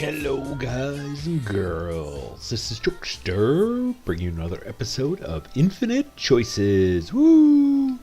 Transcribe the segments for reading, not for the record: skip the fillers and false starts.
Hello guys and girls, this is Jokester, bringing you another episode of Infinite Choices. Woo!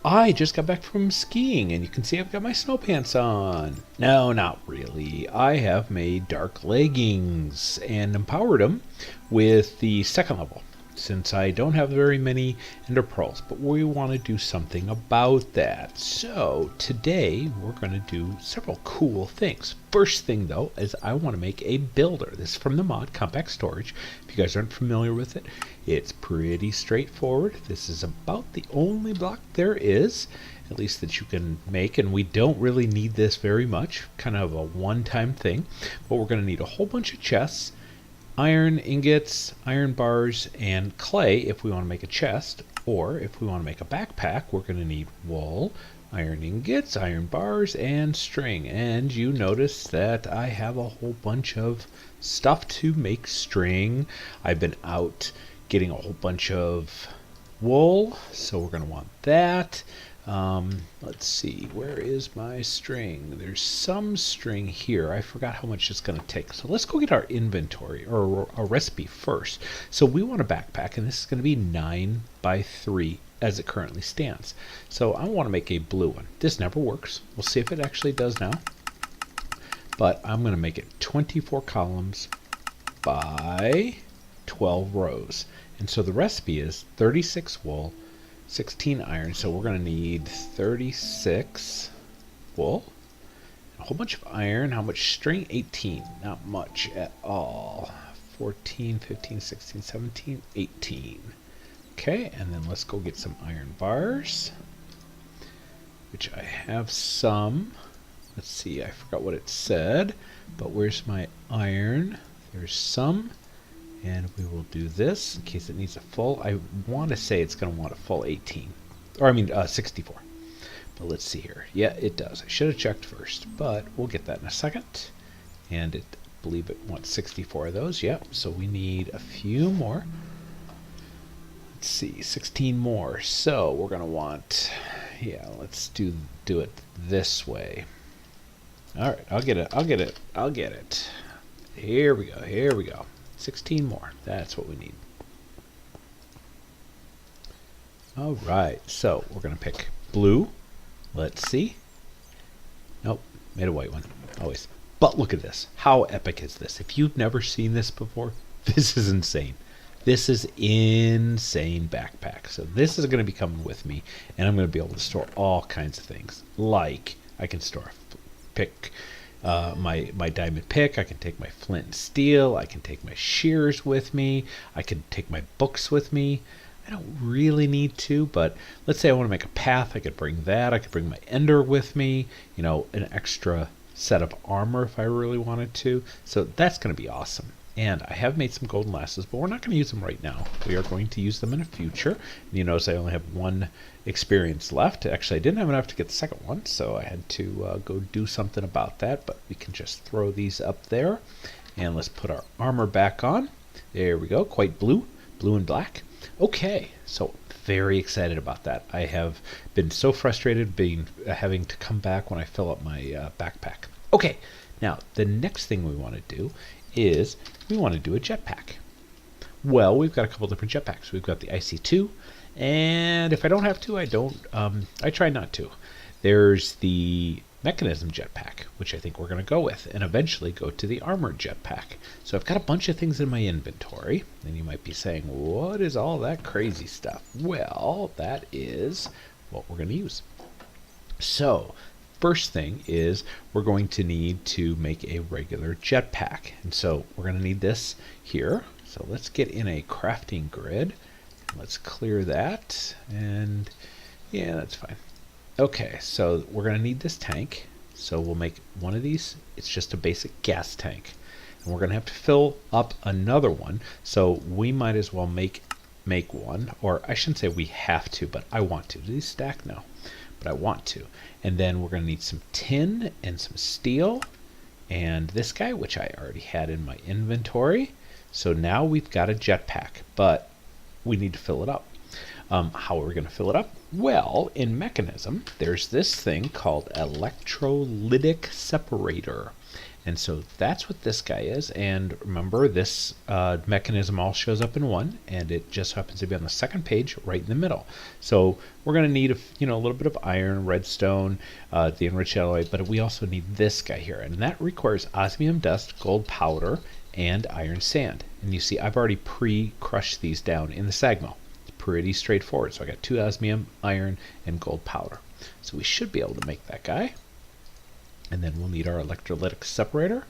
I just got back from skiing and you can see I've got my snow pants on. No, not really. I have made dark leggings and empowered them with the second level, since I don't have very many ender pearls, but we want to do something about that. So today we're going to do several cool things. First thing though is I want to make a builder. This is from the mod Compact Storage. If you guys aren't familiar with it, it's pretty straightforward. This is about the only block there is, at least that you can make, and we don't really need this very much, kind of a one-time thing. But we're going to need a whole bunch of chests, iron ingots, iron bars, and clay if we want to make a chest, or if we want to make a backpack, we're going to need wool, iron ingots, iron bars, and string. And you notice that I have a whole bunch of stuff to make string. I've been out getting a whole bunch of wool, so we're going to want that. Let's see, where is my string? There's some string here. I forgot how much it's going to take. So let's go get our inventory or a recipe first. So we want a backpack, and this is going to be 9 by 3 as it currently stands. So I want to make a blue one. This never works. We'll see if it actually does now. But I'm going to make it 24 columns by 12 rows. And so the recipe is 36 wool, 16 iron, so we're going to need 36 wool, a whole bunch of iron. How much string? 18. Not much at all. 14, 15, 16, 17, 18. Okay, and then let's go get some iron bars, which I have some. Let's see, I forgot what it said, but where's my iron? There's some. And we will do this in case it needs a full. I want to say it's going to want a full 18. Or I mean 64. But let's see here. Yeah, it does. I should have checked first, but we'll get that in a second. And I believe it wants 64 of those. Yep, so we need a few more. Let's see, 16 more. So we're going to want, yeah, let's do it this way. All right, I'll get it. Here we go. 16 more. That's what we need. All right, so we're going to pick blue. Let's see. Nope, made a white one. Always. But look at this. How epic is this? If you've never seen this before, this is insane. This is insane backpack. So this is going to be coming with me, and I'm going to be able to store all kinds of things. Like I can store my diamond pick, I can take my flint and steel, I can take my shears with me, I can take my books with me. I don't really need to, but let's say I want to make a path, I could bring that, I could bring my ender with me, you know, an extra set of armor if I really wanted to. So that's going to be awesome. And I have made some golden lasses, but we're not going to use them right now. We are going to use them in the future. And you notice I only have one experience left. Actually, I didn't have enough to get the second one, so I had to go do something about that. But we can just throw these up there. And let's put our armor back on. There we go. Quite blue and black. Okay, so very excited about that. I have been so frustrated having to come back when I fill up my backpack. Okay, now the next thing we want to do is we want to do a jetpack. Well, we've got a couple different jetpacks. We've got the IC2, and if I don't have to, I try not to. There's the Mekanism Jetpack, which I think we're going to go with, and eventually go to the Armored Jetpack. So I've got a bunch of things in my inventory, and you might be saying, what is all that crazy stuff? Well, that is what we're going to use. So first thing is we're going to need to make a regular jetpack, and so we're going to need this here. So let's get in a crafting grid. Let's clear that, and yeah, that's fine. Okay, so we're going to need this tank, so we'll make one of these. It's just a basic gas tank, and we're going to have to fill up another one, so we might as well make one, or I shouldn't say we have to, but I want to. Do these stack? No, but I want to. And then we're going to need some tin and some steel and this guy, which I already had in my inventory. So now we've got a jetpack, but we need to fill it up. How are we going to fill it up? Well, in Mekanism, there's this thing called Electrolytic Separator. And so that's what this guy is. And remember, this mechanism all shows up in one, and it just happens to be on the second page right in the middle. So we're going to need a little bit of iron, redstone, the enriched alloy, but we also need this guy here. And that requires osmium dust, gold powder, and iron sand. And you see I've already pre-crushed these down in the sag mill. It's pretty straightforward. So I got 2 osmium, iron, and gold powder. So we should be able to make that guy. And then we'll need our electrolytic separator,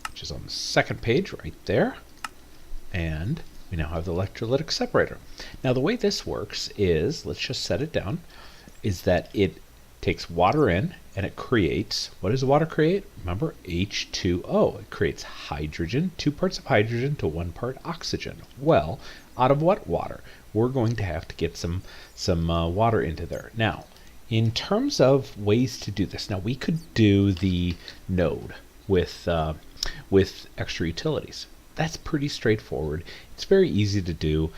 which is on the second page right there. And we now have the electrolytic separator. Now the way this works is, let's just set it down, is that it takes water in and it creates, what does water create? Remember, H2O. It creates hydrogen, 2 parts of hydrogen to 1 part oxygen. Well, out of what water? We're going to have to get some water into there. Now, in terms of ways to do this, now we could do the node with extra utilities. That's pretty straightforward. It's very easy to do.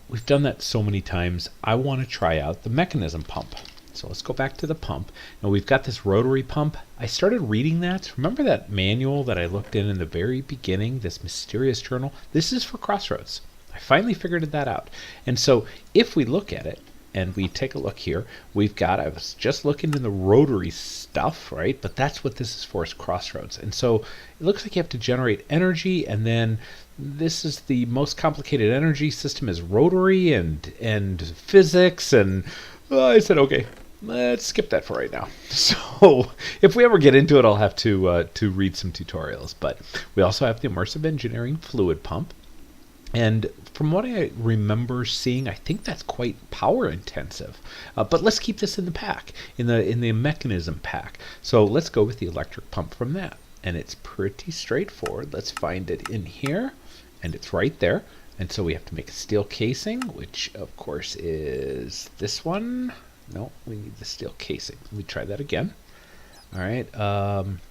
We've done that so many times. I want to try out the mechanism pump. So let's go back to the pump. Now we've got this rotary pump. I started reading that. Remember that manual that I looked in the very beginning, this mysterious journal? This is for Crossroads. I finally figured that out. And so if we look at it, and we take a look here, we've got, I was just looking in the rotary stuff, right? But that's what this is for, is Crossroads. And so it looks like you have to generate energy, and then this is the most complicated energy system is rotary and physics, and I said, okay, let's skip that for right now. So if we ever get into it, I'll have to read some tutorials. But we also have the immersive engineering fluid pump. And from what I remember seeing, I think that's quite power intensive. But let's keep this in the pack, in the mechanism pack. So let's go with the electric pump from that. And it's pretty straightforward. Let's find it in here, and it's right there. And so we have to make a steel casing, which of course is this one. No, we need the steel casing. Let me try that again. All right.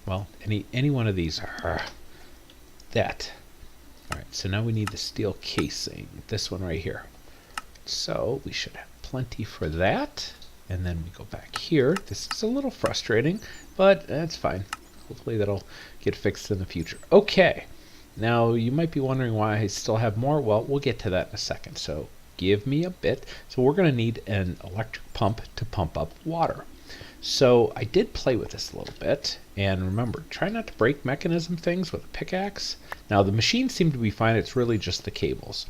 Well, any one of these. That. All right, so now we need the steel casing, this one right here. So we should have plenty for that. And then we go back here. This is a little frustrating, but that's fine. Hopefully that'll get fixed in the future. Okay, now you might be wondering why I still have more. Well, we'll get to that in a second, so give me a bit. So we're going to need an electric pump to pump up water. So I did play with this a little bit, and remember, try not to break mechanism things with a pickaxe. Now the machines seem to be fine, it's really just the cables.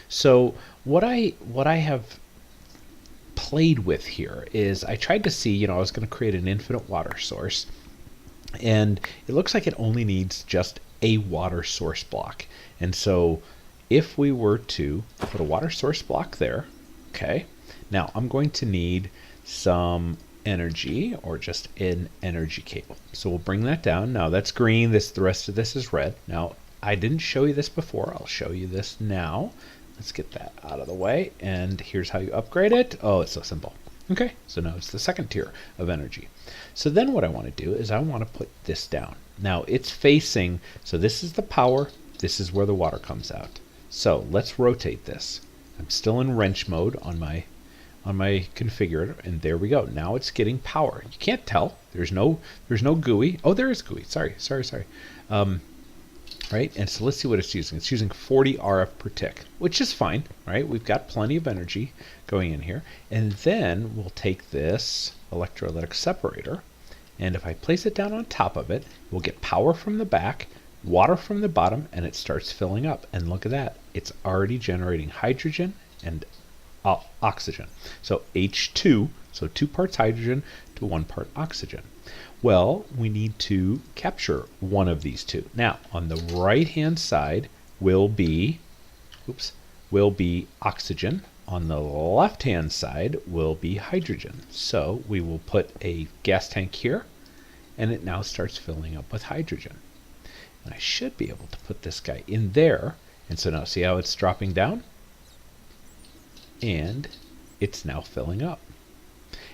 So what I have played with here is I tried to see, I was going to create an infinite water source, and it looks like it only needs just a water source block. And so if we were to put a water source block there, okay, now I'm going to need some energy, or just an energy cable. So we'll bring that down. Now that's green, the rest of this is red. Now I didn't show you this before, I'll show you this now. Let's get that out of the way, and here's how you upgrade it. Oh, it's so simple. Okay, so now it's the second tier of energy. So then what I want to do is I want to put this down. Now it's facing, so this is the power, this is where the water comes out. So let's rotate this. I'm still in wrench mode on my configurator, and there we go. Now it's getting power. You can't tell. There's no GUI. Oh, there is GUI. Sorry. Right, and so let's see what it's using. It's using 40 RF per tick, which is fine, right? We've got plenty of energy going in here. And then we'll take this electrolytic separator, and if I place it down on top of it, we'll get power from the back, water from the bottom, and it starts filling up. And look at that. It's already generating hydrogen and oxygen. So H2, so 2 parts hydrogen to 1 part oxygen. Well, we need to capture one of these two. Now, on the right-hand side will be oxygen. On the left-hand side will be hydrogen. So we will put a gas tank here, and it now starts filling up with hydrogen. And I should be able to put this guy in there. And so now see how it's dropping down? And it's now filling up.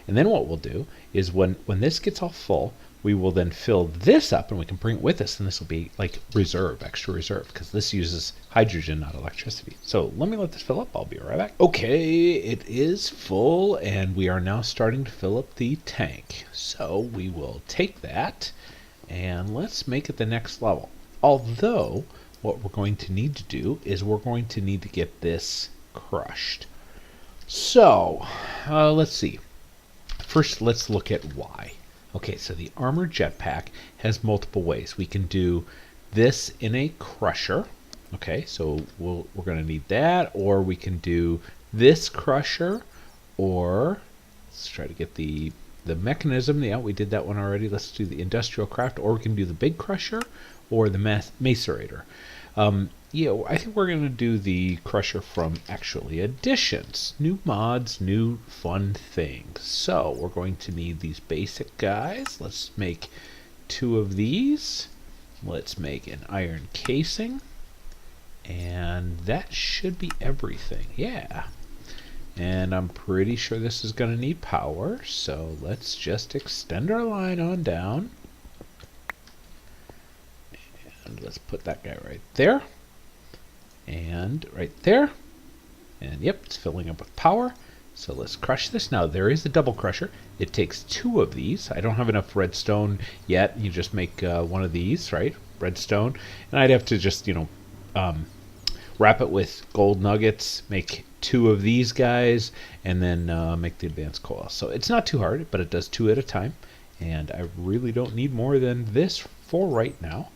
And then what we'll do is when this gets all full, we will then fill this up, and we can bring it with us, and this will be like reserve, extra reserve, because this uses hydrogen, not electricity. So let me let this fill up. I'll be right back. Okay, it is full, and we are now starting to fill up the tank. So we will take that, and let's make it the next level. Although, what we're going to need to do is we're going to need to get this crushed. So, let's see. First, let's look at why. Okay, so the armored jetpack has multiple ways. We can do this in a crusher. Okay, so we're going to need that, or we can do this crusher, or let's try to get the mechanism. Yeah, we did that one already. Let's do the industrial craft, or we can do the big crusher, or the macerator. Yeah, I think we're going to do the crusher from Actually Additions. New mods, new fun things. So we're going to need these basic guys. Let's make 2 of these. Let's make an iron casing. And that should be everything. Yeah. And I'm pretty sure this is going to need power. So let's just extend our line on down. And let's put that guy right there. And right there. And yep, it's filling up with power. So let's crush this. Now there is a double crusher. It takes 2 of these. I don't have enough redstone yet. You just make one of these, right? Redstone. And I'd have to just, wrap it with gold nuggets, make 2 of these guys, and then make the advanced coil. So it's not too hard, but it does 2 at a time. And I really don't need more than this for right now.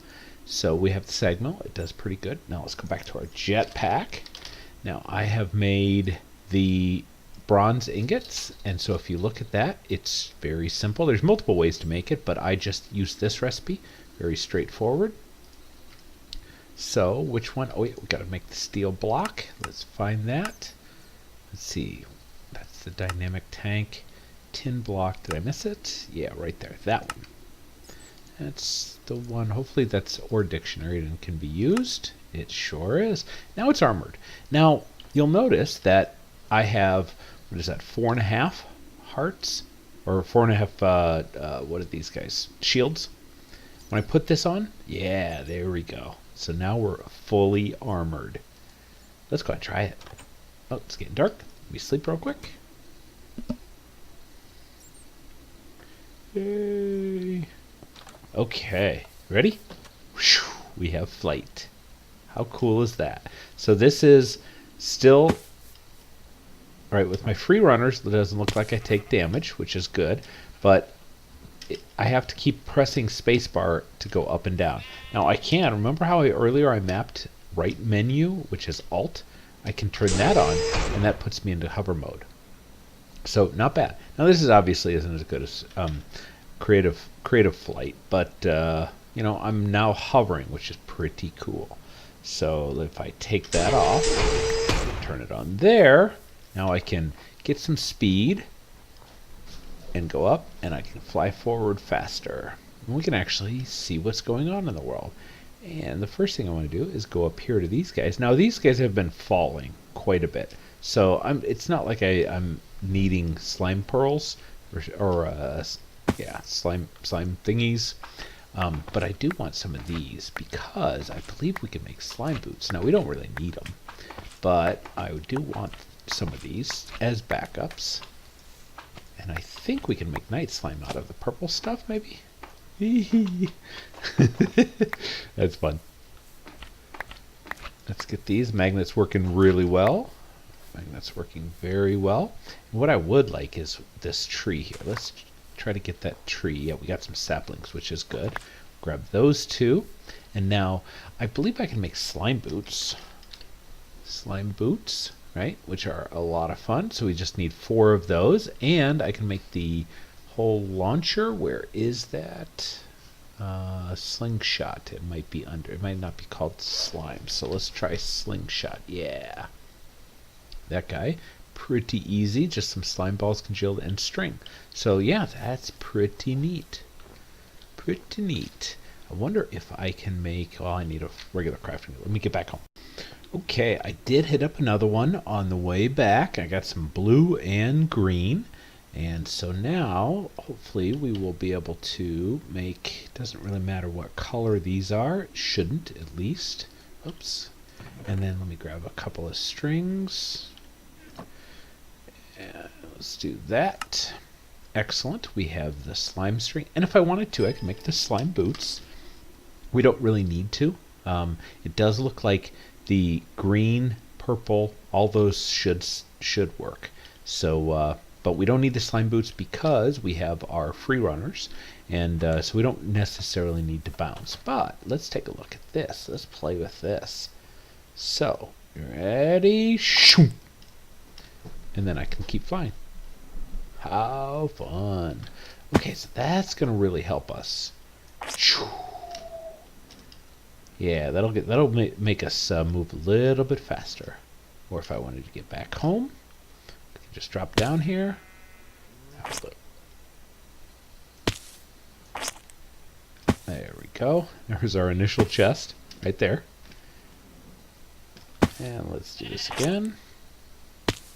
So we have the sag mill. It does pretty good. Now let's go back to our jetpack. Now I have made the bronze ingots, and so if you look at that, it's very simple. There's multiple ways to make it, but I just used this recipe. Very straightforward. So which one? Oh wait, we got to make the steel block. Let's find that. Let's see. That's the dynamic tank. Tin block. Did I miss it? Yeah, right there. That one. That's the one. Hopefully that's or dictionary and can be used. It sure is. Now it's armored. Now you'll notice that I have, what is that, 4.5 hearts? Or 4.5, what are these guys? Shields? When I put this on, yeah, there we go. So now we're fully armored. Let's go ahead and try it. Oh, it's getting dark. Let me sleep real quick. Yay. Okay, ready? Whew, we have flight. How cool is that? So this is still, all right, with my free runners, it doesn't look like I take damage, which is good, but I have to keep pressing spacebar to go up and down. Now I can, remember how earlier I mapped right menu, which is Alt? I can turn that on, and that puts me into hover mode. So not bad. Now this is obviously isn't as good as creative flight, but I'm now hovering, which is pretty cool. So if I take that off, turn it on there, now I can get some speed and go up, and I can fly forward faster. And we can actually see what's going on in the world. And the first thing I want to do is go up here to these guys. Now these guys have been falling quite a bit, so it's not like I'm needing slime pearls or slime thingies. But I do want some of these because I believe we can make slime boots. Now we don't really need them, but I do want some of these as backups. And I think we can make night slime out of the purple stuff, maybe? That's fun. Let's get these magnets working really well. Magnets working very well. And what I would like is this tree here. Let's try to get that tree. Yeah, we got some saplings, which is good. Grab those 2. And now I believe I can make slime boots. Slime boots, right? Which are a lot of fun. So we just need 4 of those. And I can make the whole launcher. Where is that? Slingshot. It might be under. It might not be called slime. So let's try slingshot. Yeah. That guy. Pretty easy. Just some slime balls congealed and string. So yeah, that's pretty neat. Pretty neat. I wonder if I can make, well, I need a regular crafting. Let me get back home. Okay, I did hit up another one on the way back. I got some blue and green. And so now, hopefully, we will be able to make, doesn't really matter what color these are. It shouldn't, at least. Oops. And then let me grab a couple of strings. And let's do that. Excellent. We have the slime string. And if I wanted to, I could make the slime boots. We don't really need to. It does look like the green, purple, all those should work. So, but we don't need the slime boots because we have our free runners, and so we don't necessarily need to bounce. But let's take a look at this. Let's play with this. So, ready? Shoo! And then I can keep flying. How fun! Okay, so that's gonna really help us. Shoo! Yeah, that'll make us move a little bit faster. Or if I wanted to get back home, I can just drop down here. There we go. There's our initial chest right there. And let's do this again.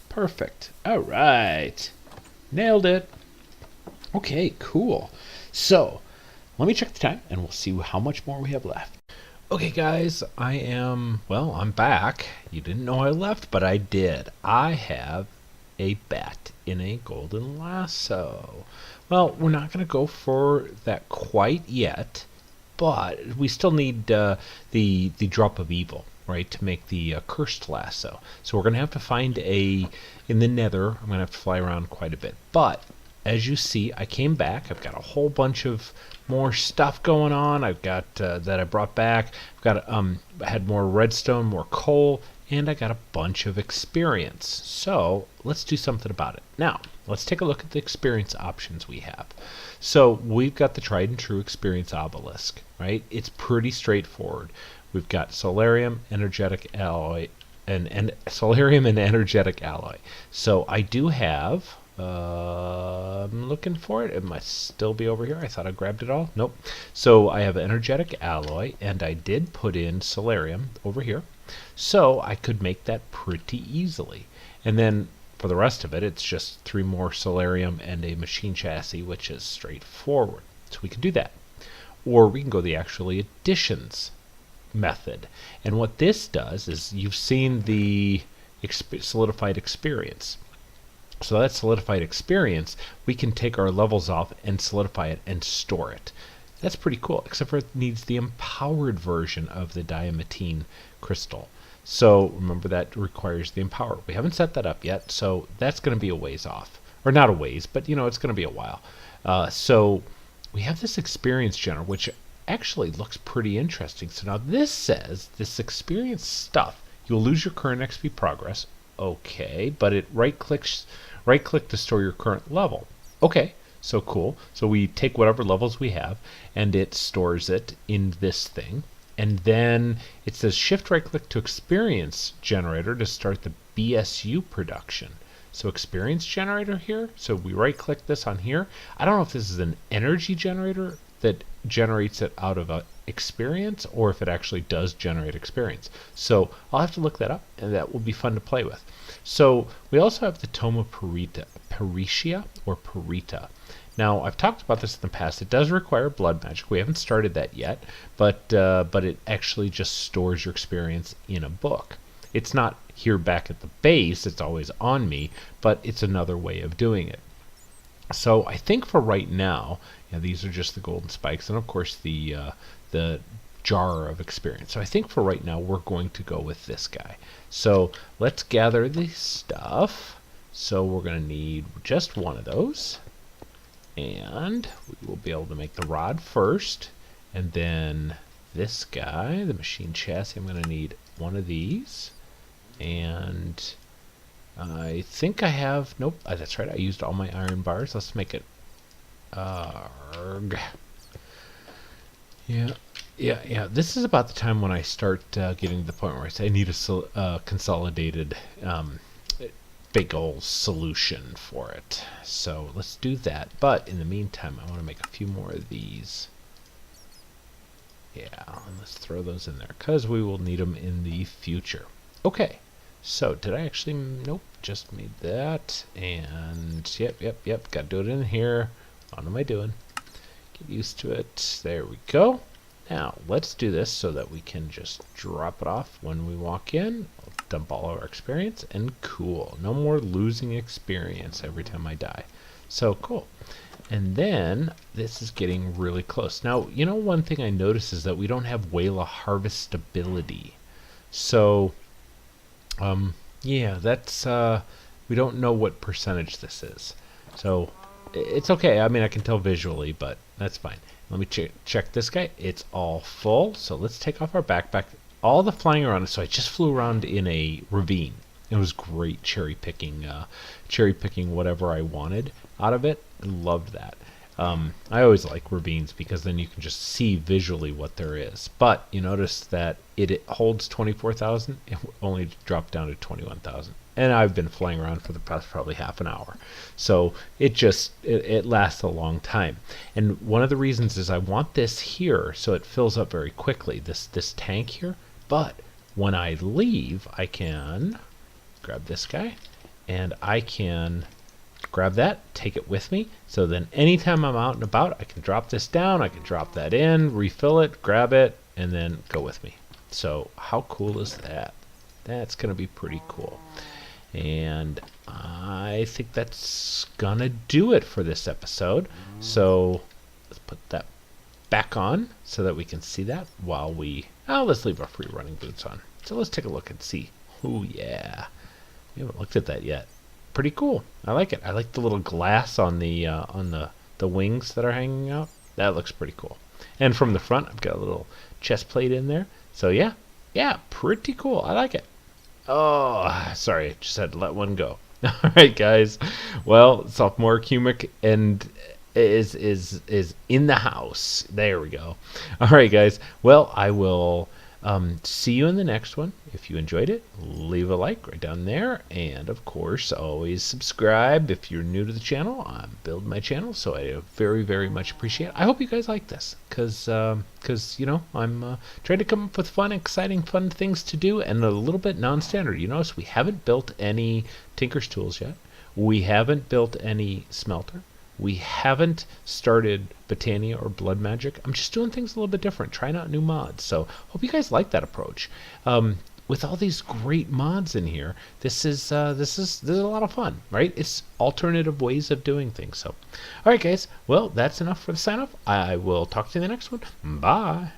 Perfect. All right. Nailed it. Okay, cool. So, let me check the time and we'll see how much more we have left. Okay guys, I'm back. You didn't know I left, but I did. I have a bet in a golden lasso. Well, we're not going to go for that quite yet, but we still need the drop of evil, right, to make the cursed lasso. So we're going to have to find in the nether, I'm going to have to fly around quite a bit. But as you see, I came back. I've got a whole bunch of more stuff going on. I've got that I brought back. I've got had more redstone, more coal, and I got a bunch of experience. So let's do something about it. Now, let's take a look at the experience options we have. So we've got the tried and true experience obelisk, right? It's pretty straightforward. We've got solarium, energetic alloy, and solarium and energetic alloy. So I do have. I'm looking for it. It must still be over here. I thought I grabbed it all. Nope. So I have energetic alloy, and I did put in solarium over here. So I could make that pretty easily. And then for the rest of it, it's just 3 more solarium and a machine chassis, which is straightforward. So we can do that. Or we can go the actually additions method. And what this does is you've seen the solidified experience. So that solidified experience, we can take our levels off and solidify it and store it. That's pretty cool, except for it needs the empowered version of the diamantine crystal. So remember that requires the empowered. We haven't set that up yet, so that's going to be a ways off. Or not a ways, but it's going to be a while. So we have this experience generator, which actually looks pretty interesting. So now this says this experience stuff, you'll lose your current XP progress. Okay, but it right click to store your current level. Okay, so cool. So we take whatever levels we have and it stores it in this thing. And then it says shift right click to experience generator to start the BSU production. So experience generator here. So we right click this on here. I don't know if this is an energy generator that generates it out of a experience or if it actually does generate experience. So I'll have to look that up, and that will be fun to play with. So we also have the Toma Peritia or Perita. Now I've talked about this in the past. It does require blood magic. We haven't started that yet, but it actually just stores your experience in a book. It's not here back at the base. It's always on me, but it's another way of doing it. So I think for right now, these are just the golden spikes, and of course the jar of experience. So I think for right now we're going to go with this guy. So let's gather the stuff. So we're going to need just one of those, and we will be able to make the rod first, and then this guy, the machine chassis, I'm going to need one of these, and I think I have, nope, that's right, I used all my iron bars. Let's make it, yeah, this is about the time when I start getting to the point where I say I need a consolidated big old solution for it. So let's do that, but in the meantime, I want to make a few more of these. Yeah, and let's throw those in there, because we will need them in the future. Okay. So, did I actually, nope, just made that, and yep, got to do it in here. What am I doing? Get used to it. There we go. Now, let's do this so that we can just drop it off when we walk in. I'll dump all of our experience, and cool. No more losing experience every time I die. So cool. And then this is getting really close. Now, you know, one thing I noticed is that we don't have Wayla harvestability. So, yeah, that's, we don't know what percentage this is. So, it's okay. I mean, I can tell visually, but that's fine. Let me check this guy. It's all full. So let's take off our backpack. All the flying around. So I just flew around in a ravine. It was great cherry picking whatever I wanted out of it. I loved that. I always like ravines because then you can just see visually what there is. But you notice that it holds 24,000. It only dropped down to 21,000. And I've been flying around for the past probably half an hour. So it lasts a long time. And one of the reasons is I want this here so it fills up very quickly, this tank here. But when I leave, I can grab this guy and I can grab that, take it with me. So then anytime I'm out and about, I can drop this down, I can drop that in, refill it, grab it, and then go with me. So how cool is that? That's going to be pretty cool. And I think that's gonna do it for this episode. So let's put that back on so that we can see that while let's leave our free running boots on. So let's take a look and see. Oh yeah, we haven't looked at that yet. Pretty cool. I like it. I like the little glass on the wings that are hanging out. That looks pretty cool. And from the front, I've got a little chest plate in there. So yeah, pretty cool. I like it. Oh, sorry, just had to let one go. All right, guys. Well, sophomore Cumic and is in the house. There we go. All right, guys. Well, I will see you in the next one. If you enjoyed it, leave a like right down there, and of course, always subscribe if you're new to the channel. I'm building my channel, so I very, very much appreciate it. I hope you guys like this, because you know, I'm trying to come up with fun, exciting, fun things to do, and a little bit non-standard. You notice we haven't built any Tinker's Tools yet. We haven't built any smelter. We haven't started Botania or Blood Magic. I'm just doing things a little bit different, trying out new mods. So hope you guys like that approach. With all these great mods in here, this is a lot of fun, right? It's alternative ways of doing things. So, all right, guys. Well, that's enough for the sign off. I will talk to you in the next one. Bye.